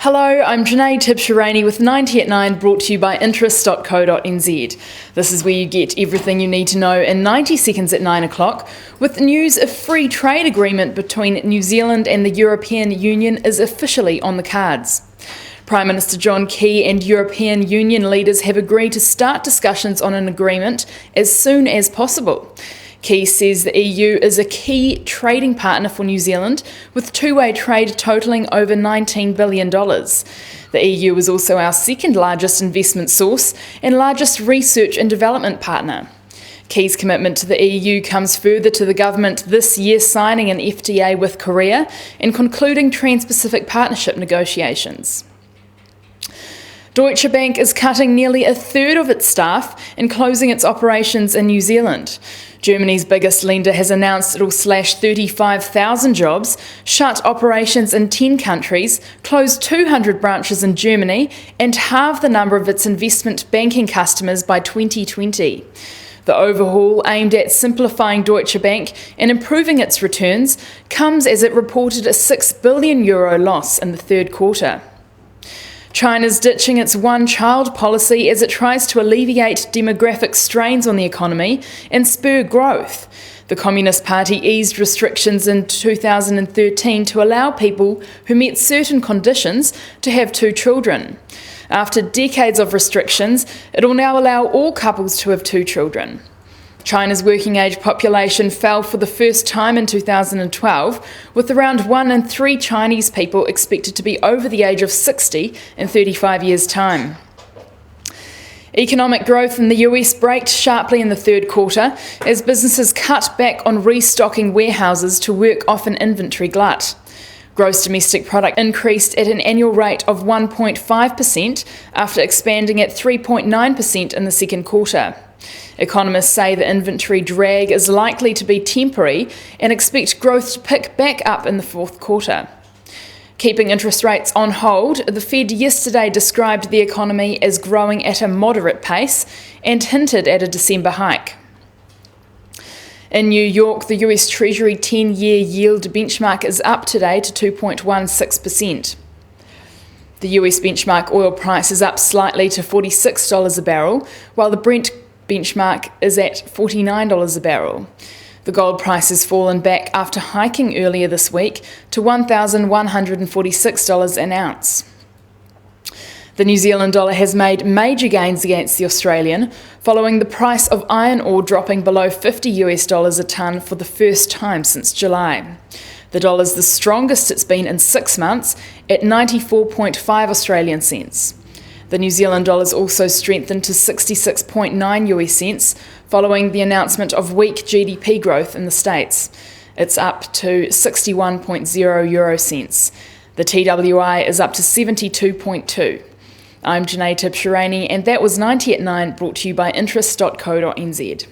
Hello, I'm Janae Tibshirani with 90 at 9, brought to you by interest.co.nz. This is where you get everything you need to know in 90 seconds at 9 o'clock, with news a free trade agreement between New Zealand and the European Union is officially on the cards. Prime Minister John Key and European Union leaders have agreed to start discussions on an agreement as soon as possible. Key says the EU is a key trading partner for New Zealand, with two-way trade totalling over $19 billion. The EU is also our second largest investment source and largest research and development partner. Key's commitment to the EU comes further to the government this year signing an FTA with Korea and concluding Trans-Pacific Partnership negotiations. Deutsche Bank is cutting nearly a third of its staff and closing its operations in New Zealand. Germany's biggest lender has announced it will slash 35,000 jobs, shut operations in 10 countries, close 200 branches in Germany, and halve the number of its investment banking customers by 2020. The overhaul, aimed at simplifying Deutsche Bank and improving its returns, comes as it reported a €6 billion loss in the third quarter. China's ditching its one-child policy as it tries to alleviate demographic strains on the economy and spur growth. The Communist Party eased restrictions in 2013 to allow people who met certain conditions to have 2 children. After decades of restrictions, it will now allow all couples to have 2 children. China's working-age population fell for the first time in 2012, with around 1 in 3 Chinese people expected to be over the age of 60 in 35 years' time. Economic growth in the US braked sharply in the third quarter as businesses cut back on restocking warehouses to work off an inventory glut. Gross domestic product increased at an annual rate of 1.5% after expanding at 3.9% in the second quarter. Economists say the inventory drag is likely to be temporary and expect growth to pick back up in the fourth quarter. Keeping interest rates on hold, the Fed yesterday described the economy as growing at a moderate pace and hinted at a December hike. In New York, the US Treasury 10-year yield benchmark is up today to 2.16%. The US benchmark oil price is up slightly to $46 a barrel, while the Brent benchmark is at $49 a barrel. The gold price has fallen back after hiking earlier this week to $1,146 an ounce. The New Zealand dollar has made major gains against the Australian, following the price of iron ore dropping below $50 a tonne for the first time since July. The dollar's the strongest it's been in 6 months, at 94.5 Australian cents. The New Zealand dollar's also strengthened to 66.9 US cents following the announcement of weak GDP growth in the States. It's up to 61.0 euro cents. The TWI is up to 72.2. I'm Janae Tibshirani, and that was 90 at 9, brought to you by interest.co.nz.